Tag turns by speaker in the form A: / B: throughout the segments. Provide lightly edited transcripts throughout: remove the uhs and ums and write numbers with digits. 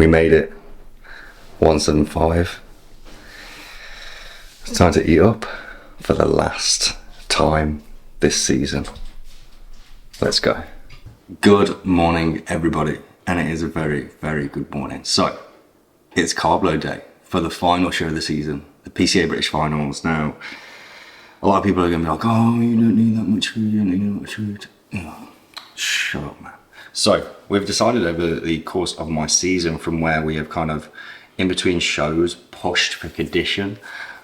A: We made it. 175. It's time to eat up for the last time this season. Let's go. Good morning, everybody. And it is a very, very good morning. So, it's Carb Load day for the final show of the season, the PCA British Finals. Now, a lot of people are going to be like, oh, you don't need that much food, you don't need that much food. Oh, shut up, man. So, we've decided over the course of my season, from where we have kind of, in between shows, pushed for condition,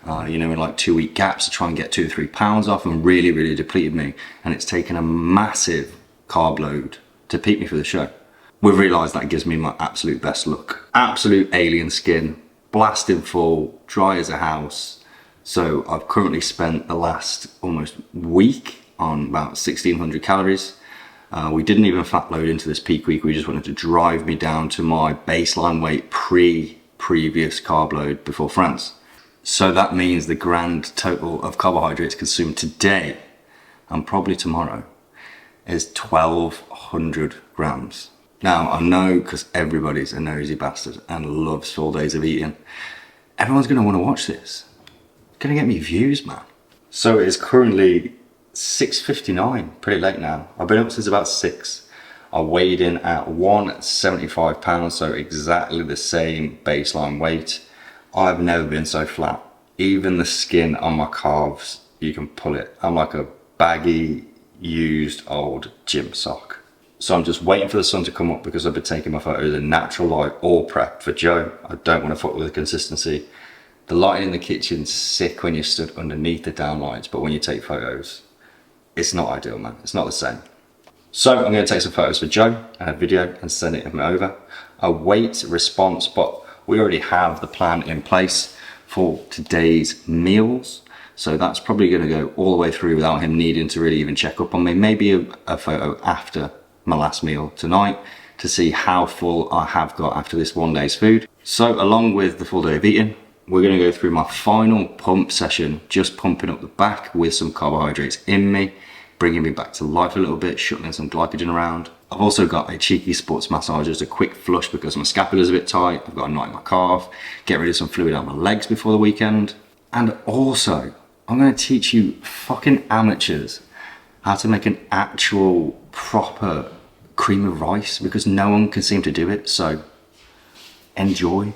A: in like 2 week gaps to try and get 2 to 3 pounds off, and really, really depleted me. And it's taken a massive carb load to peak me for the show. We've realised that gives me my absolute best look. Absolute alien skin, blasting full, dry as a house. So I've currently spent the last almost week on about 1600 calories. We didn't even fat load into this peak week. We just wanted to drive me down to my baseline weight previous carb load before France. So that means the grand total of carbohydrates consumed today and probably tomorrow is 1200 grams. Now, I know, because everybody's a nosy bastard and loves full days of eating, everyone's going to want to watch this. It's going to get me views, man. So it is currently 6:59, pretty late now. I've been up since about 6. I weighed in at 175 pounds, so exactly the same baseline weight. I've never been so flat. Even the skin on my calves, you can pull it. I'm like a baggy, used old gym sock. So I'm just waiting for the sun to come up, because I've been taking my photos in natural light or prep for Joe. I don't want to fuck with the consistency. The lighting in the kitchen's sick when you're stood underneath the downlights, but when you take photos, it's not ideal, man. It's not the same. So I'm going to take some photos for Joe and a video and send it him over. Await response, but we already have the plan in place for today's meals. So that's probably going to go all the way through without him needing to really even check up on me. Maybe a photo after my last meal tonight to see how full I have got after this 1 day's food. So along with the full day of eating, we're going to go through my final pump session, just pumping up the back with some carbohydrates in me, bringing me back to life a little bit, shuttling some glycogen around. I've also got a cheeky sports massage, just a quick flush because my scapula's a bit tight. I've got a knot in my calf, get rid of some fluid out my legs before the weekend. And also, I'm going to teach you fucking amateurs how to make an actual proper cream of rice, because no one can seem to do it. So enjoy.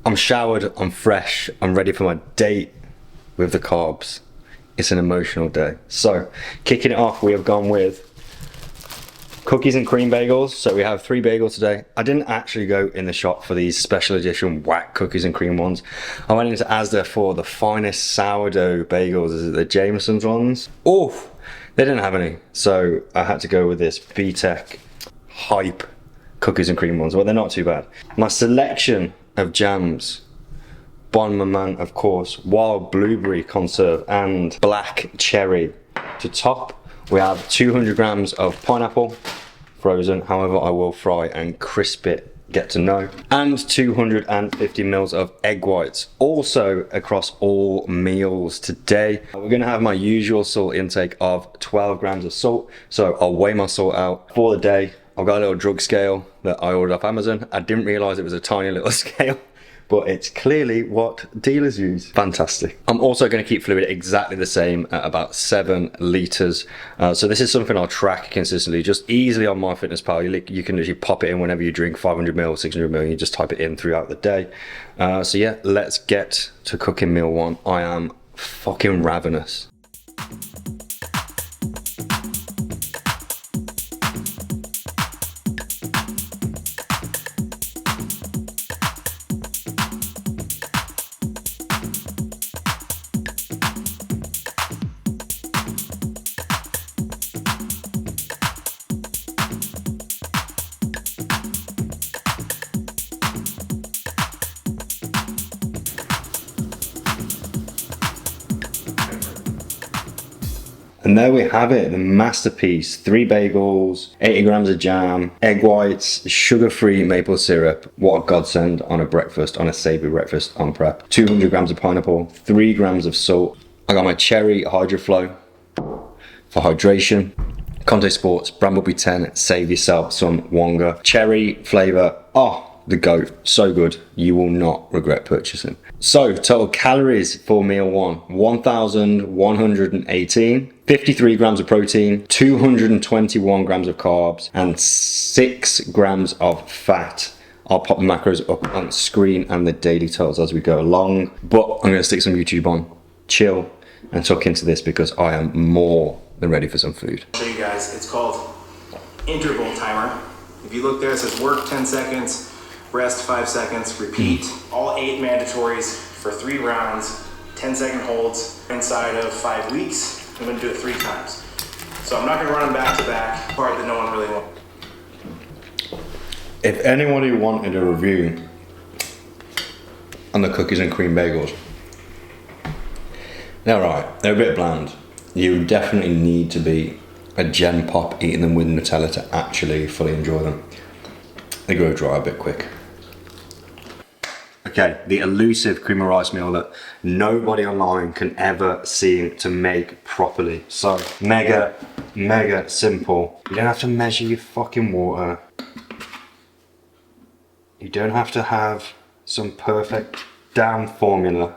A: I'm showered, I'm fresh, I'm ready for my date with the carbs. It's an emotional day. So, kicking it off, we have gone with cookies and cream bagels. So we have 3 bagels today. I didn't actually go in the shop for these special edition whack cookies and cream ones. I went into Asda for the finest sourdough bagels. Is it the Jameson's ones? Oh, they didn't have any. So I had to go with this VTech hype cookies and cream ones. Well, they're not too bad. My selection of jams, Bon Maman, of course, wild blueberry conserve, and black cherry. To top, we have 200 grams of pineapple, frozen. However, I will fry and crisp it, get to know. And 250 mils of egg whites, also across all meals today. We're gonna have my usual salt intake of 12 grams of salt. So I'll weigh my salt out for the day. I've got a little drug scale that I ordered off Amazon. I didn't realize it was a tiny little scale, but it's clearly what dealers use. Fantastic. I'm also going to keep fluid exactly the same at about 7 litres. So this is something I'll track consistently, just easily on MyFitnessPal. You can literally pop it in whenever you drink 500 ml, 600 ml, you just type it in throughout the day. So yeah, let's get to cooking meal 1. I am fucking ravenous. And there we have it, the masterpiece. 3 bagels, 80 grams of jam, egg whites, sugar-free maple syrup. What a godsend on a breakfast, on a savoury breakfast on prep. 200 grams of pineapple, 3 grams of salt. I got my cherry HydroFlow for hydration. CONTEH Sports, Bramblebee 10, save yourself some Wonga. Cherry flavour, oh, the goat, so good. You will not regret purchasing. So, total calories for meal 1, 1,118. 53 grams of protein, 221 grams of carbs, and 6 grams of fat. I'll pop the macros up on screen and the daily totals as we go along, but I'm gonna stick some YouTube on, chill, and tuck into this because I am more than ready for some food.
B: I'll show you guys, it's called interval timer. If you look there, it says work 10 seconds, rest 5 seconds, repeat. All 8 mandatories for 3 rounds, 10-second holds inside of 5 weeks. I'm gonna do it 3 times. So I'm not gonna run them back to back, part that no one really wants.
A: If anybody wanted a review on the cookies and cream bagels, they're alright, they're a bit bland. You definitely need to be a gen pop eating them with Nutella to actually fully enjoy them. They go dry a bit quick. Okay, the elusive cream of rice meal that nobody online can ever seem to make properly. So, mega simple. You don't have to measure your fucking water. You don't have to have some perfect damn formula.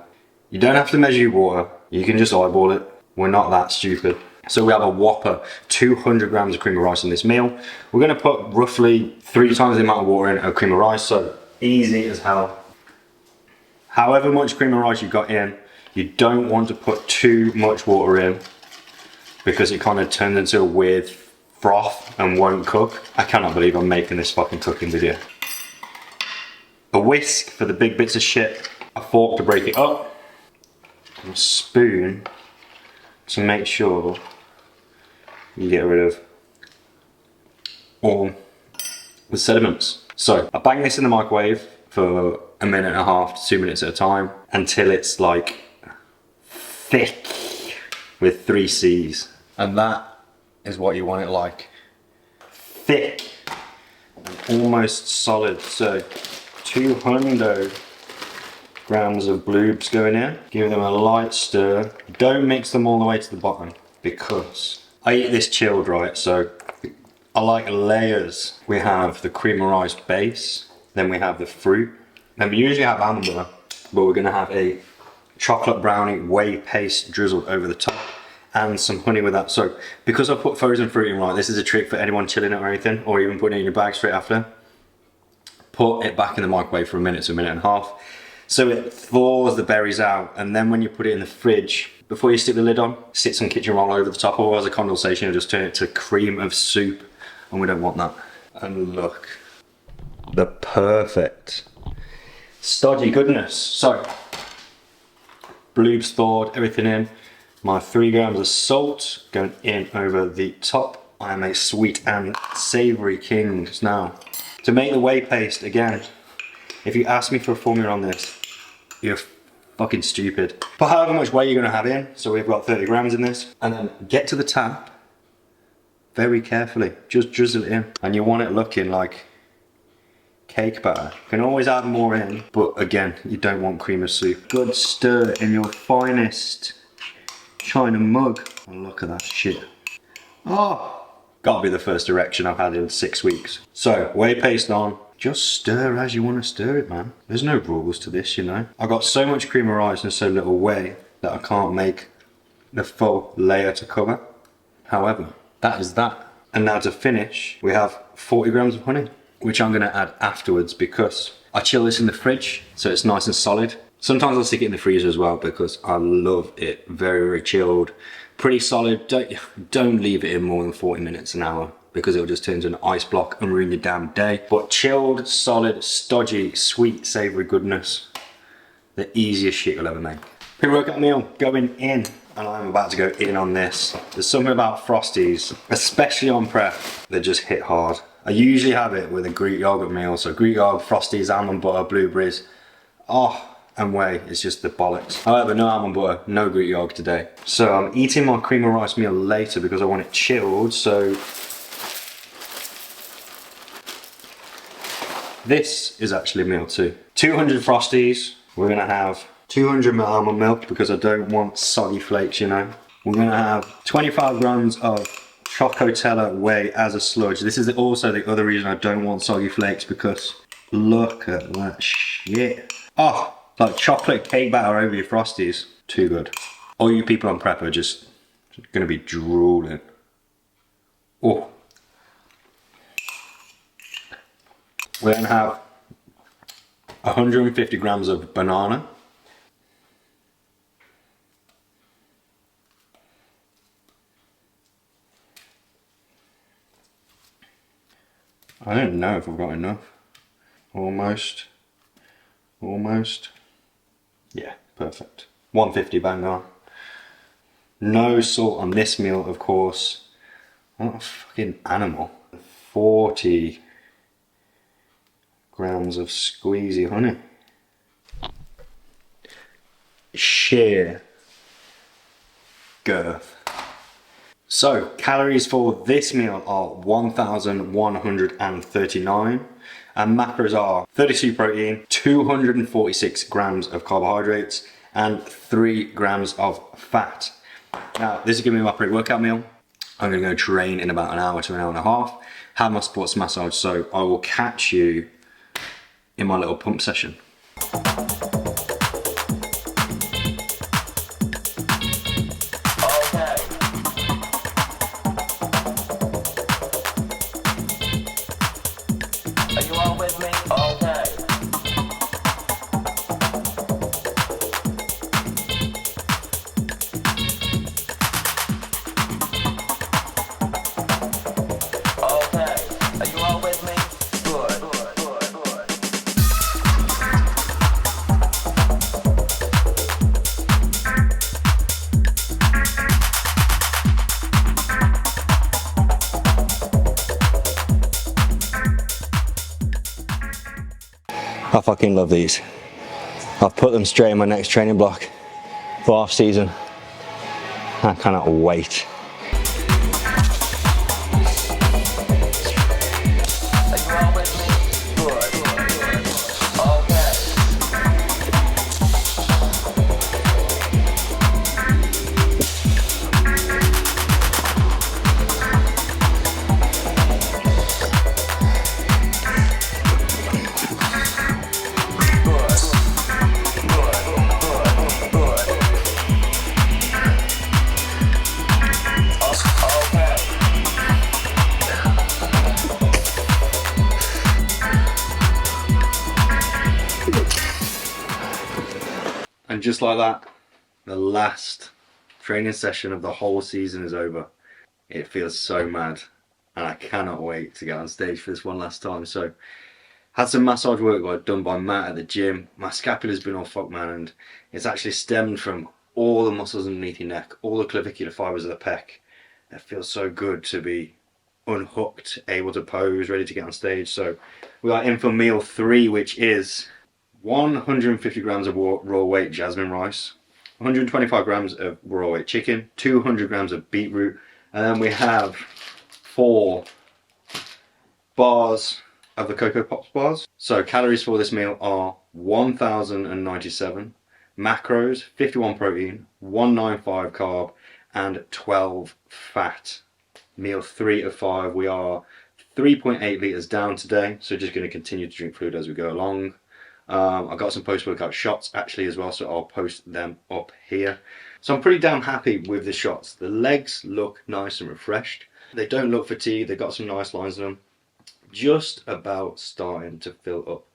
A: You don't have to measure your water. You can just eyeball it. We're not that stupid. So we have a whopper 200 grams of cream of rice in this meal. We're gonna put roughly 3 times the amount of water in a cream of rice, so easy as hell. However much cream of rice you've got in, you don't want to put too much water in because it kind of turns into a weird froth and won't cook. I cannot believe I'm making this fucking cooking video. A whisk for the big bits of shit, a fork to break it up, and a spoon to make sure you get rid of all the sediments. So I bang this in the microwave for 1.5 to 2 minutes at a time until it's like thick with 3 C's. And that is what you want it like. Thick and almost solid. So 200 grams of bloobs going in. Give them a light stir. Don't mix them all the way to the bottom because I eat this chilled, right? So I like layers. We have the cream of rice base, then we have the fruit. Then we usually have almond butter, but we're gonna have a chocolate brownie whey paste drizzled over the top and some honey with that. So because I put frozen fruit in, right, this is a trick for anyone chilling it or anything, or even putting it in your bag straight after. Put it back in the microwave for 1 minute to 1.5 minutes. So it thaws the berries out, and then when you put it in the fridge, before you stick the lid on, sit some kitchen roll over the top, otherwise the condensation will just turn it to cream of soup, and we don't want that. And look, the perfect stodgy goodness. So, bloobs thawed, everything in. My 3 grams of salt going in over the top. I am a sweet and savoury king now. To make the whey paste, again, if you ask me for a formula on this, you're fucking stupid. Put however much whey you're gonna have in, so we've got 30 grams in this, and then get to the tap very carefully, just drizzle it in. And you want it looking like cake batter. You can always add more in, but again, you don't want cream of soup. Good stir in your finest china mug. Oh, look at that shit. Oh, gotta be the first erection I've had in 6 weeks. So, whey paste on, just stir as you want to stir it, man. There's no rules to this, you know. I got so much cream of rice and so little whey that I can't make the full layer to cover. However, that is that. And now to finish, we have 40 grams of honey, which I'm gonna add afterwards because I chill this in the fridge so it's nice and solid. Sometimes I'll stick it in the freezer as well because I love it very, very chilled, pretty solid. Don't leave it in more than 40 minutes, an hour, because it'll just turn into an ice block and ruin your damn day. But chilled, solid, stodgy, sweet, savory goodness. The easiest shit you'll ever make. Pre-workout meal going in, and I'm about to go in on this. There's something about Frosties, especially on prep, that just hit hard. I usually have it with a Greek yogurt meal, so Greek yogurt, Frosties, almond butter, blueberries. Oh, and whey, it's just the bollocks. However, no almond butter, no Greek yogurt today. So I'm eating my cream of rice meal later because I want it chilled, so this is actually meal 2. 200 Frosties, we're gonna have 200 ml almond milk because I don't want soggy flakes, you know. We're gonna have 25 grams of Chocotella whey as a sludge. This is also the other reason I don't want soggy flakes, because look at that shit. Oh, like chocolate cake batter over your Frosties. Too good. All you people on prep are just gonna be drooling. Oh. We're gonna have 150 grams of banana. I don't know if I've got enough. Almost. Yeah, perfect. 150 bang on. No salt on this meal, of course. What a fucking animal. 40 grams of squeezy honey. Sheer girth. So, calories for this meal are 1,139, and macros are 32 protein, 246 grams of carbohydrates, and 3 grams of fat. Now, this is giving me my pre-workout meal. I'm gonna go train in about an hour to an hour and a half, have my sports massage, so I will catch you in my little pump session. I fucking love these. I've put them straight in my next training block for off season. I cannot wait. And just like that, the last training session of the whole season is over. It feels so mad, and I cannot wait to get on stage for this one last time. So, had some massage work done by Matt at the gym. My scapula's been all fucked, man, and it's actually stemmed from all the muscles underneath your neck, all the clavicular fibers of the pec. It feels so good to be unhooked, able to pose, ready to get on stage. So, we are in for meal 3, which is 150 grams of raw weight jasmine rice, 125 grams of raw weight chicken, 200 grams of beetroot, and then we have 4 bars of the Cocoa Pops bars. So calories for this meal are 1,097, macros 51 protein, 195 carb, and 12 fat. Meal 3 of 5, we are 3.8 litres down today, so just going to continue to drink fluid as we go along. I've got some post-workout shots actually as well, so I'll post them up here. So I'm pretty damn happy with the shots. The legs look nice and refreshed. They don't look fatigued, they've got some nice lines in them. Just about starting to fill up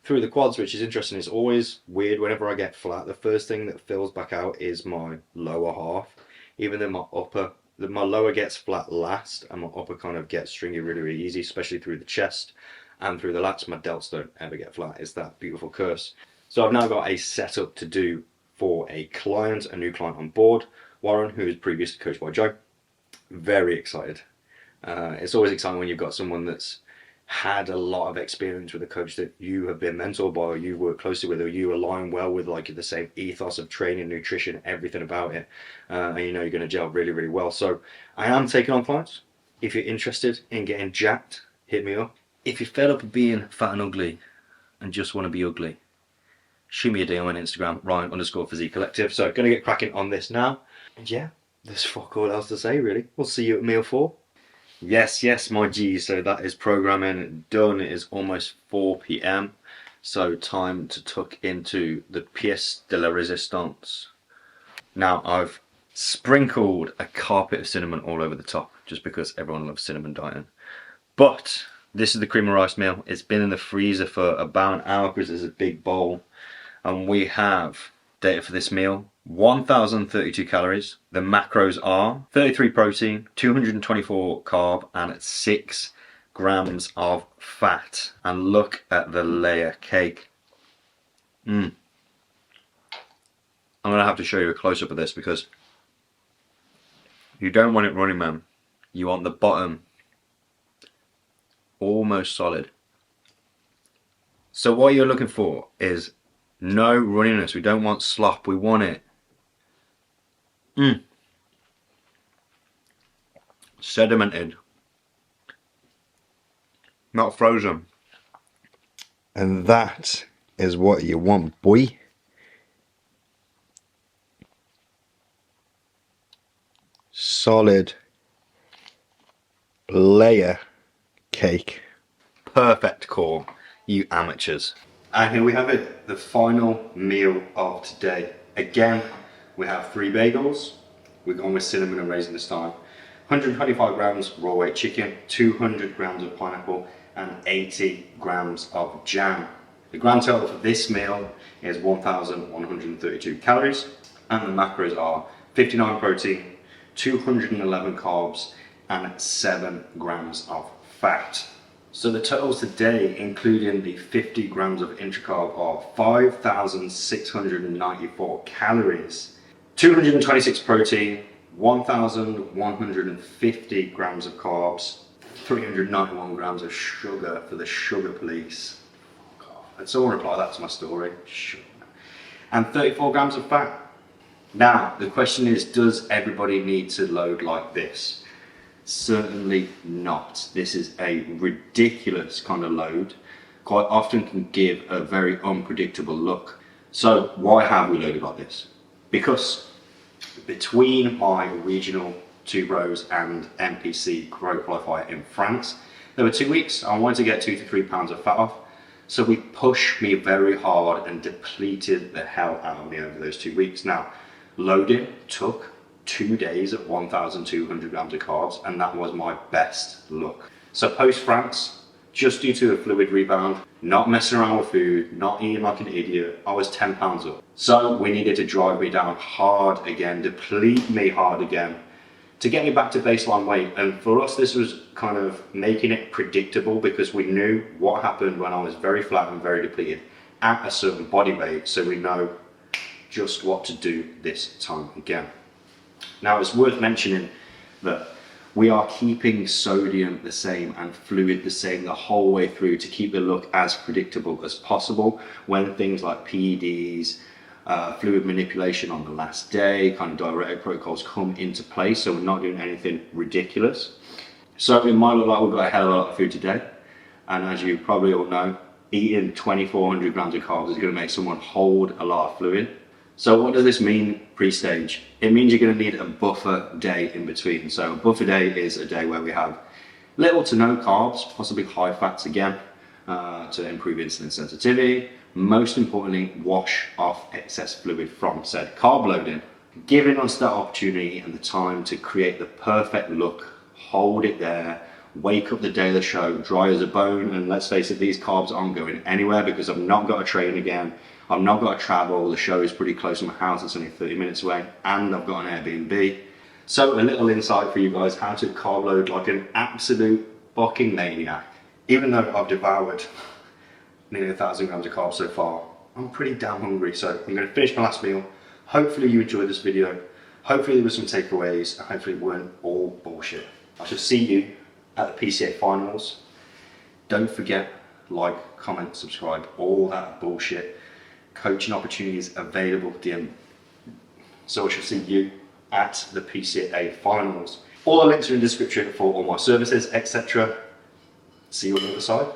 A: through the quads, which is interesting. It's always weird whenever I get flat. The first thing that fills back out is my lower half, even though my lower gets flat last and my upper kind of gets stringy really easy, especially through the chest and through the lats. My delts don't ever get flat. It's that beautiful curse. So I've now got a setup to do for a new client on board, Warren, who was previously coached by Joe. Very excited. It's always exciting when you've got someone that's had a lot of experience with a coach that you have been mentored by, or you work closely with, or you align well with, like the same ethos of training, nutrition, everything about it, and you know you're going to gel really well. So I am taking on clients. If you're interested in getting jacked, hit me up. If you're fed up of being fat and ugly and just want to be ugly, shoot me a DM on Instagram, Ryan_Physique Collective. So going to get cracking on this now, and yeah, there's fuck all else to say really. We'll see you at meal 4. Yes, my G, so that is programming done. It is almost 4 p.m. So time to tuck into the pièce de la résistance. Now I've sprinkled a carpet of cinnamon all over the top, just because everyone loves cinnamon dieting. But this is the cream of rice meal. It's been in the freezer for about an hour because it's a big bowl. And we have data for this meal. 1032 calories. The macros are 33 protein, 224 carb, and 6 grams of fat. And look at the layer cake. I'm gonna have to show you a close-up of this because you don't want it running, man. You want the bottom almost solid. So what you're looking for is no runniness. We don't want slop. We want it sedimented, not frozen. And that is what you want, boy. Solid layer cake. Perfect core, you amateurs. And here we have it, the final meal of today. Again, we have 3 bagels. We're going with cinnamon and raisin this time. 125 grams raw weight chicken, 200 grams of pineapple, and 80 grams of jam. The grand total for this meal is 1,132 calories, and the macros are 59 protein, 211 carbs, and 7 grams of fat. So the totals today, including the 50 grams of intracarb, are 5,694 calories, 226 protein, 1,150 grams of carbs, 391 grams of sugar for the sugar police. And someone reply that to my story. Sugar. And 34 grams of fat. Now, the question is, does everybody need to load like this? Certainly not. This is a ridiculous kind of load. Quite often can give a very unpredictable look. So why have we loaded like this? Because between my regional 2 bros and NPC Grow Qualifier in France, there were 2 weeks. I wanted to get 2 to 3 pounds of fat off. So we pushed me very hard and depleted the hell out of me over those 2 weeks. Now, loading took 2 days at 1,200 grams of carbs, and that was my best look. So post France, just due to a fluid rebound, not messing around with food, not eating like an idiot, I was 10 pounds up. So we needed to drive me down hard again, deplete me hard again, to get me back to baseline weight. And for us, this was kind of making it predictable because we knew what happened when I was very flat and very depleted at a certain body weight, so we know just what to do this time again. Now, it's worth mentioning that we are keeping sodium the same and fluid the same the whole way through to keep the look as predictable as possible when things like PEDs, fluid manipulation on the last day, kind of diuretic protocols come into play, so we're not doing anything ridiculous. So it might look like we've got a hell of a lot of food today, and as you probably all know, eating 2,400 grams of carbs is going to make someone hold a lot of fluid. So what does this mean pre-stage? It means you're going to need a buffer day in between. So a buffer day is a day where we have Little to no carbs, possibly high fats again, to improve insulin sensitivity. Most importantly, wash off excess fluid from said carb loading, giving us that opportunity and the time to create the perfect look, hold it there, wake up the day of the show dry as a bone. And let's face it, these carbs aren't going anywhere because I've not got to train again, I've not got to travel, the show is pretty close to my house, it's only 30 minutes away, and I've got an Airbnb. So a little insight for you guys, how to carb load like an absolute fucking maniac. Even though I've devoured nearly 1,000 grams of carbs so far, I'm pretty damn hungry, so I'm going to finish my last meal. Hopefully you enjoyed this video, hopefully there were some takeaways, and hopefully it weren't all bullshit. I shall see you at the PCA Finals. Don't forget, like, comment, subscribe, all that bullshit. Coaching opportunities available at the end. So I shall see you at the PCA Finals. All the links are in the description for all my services, etc. See you on the other side.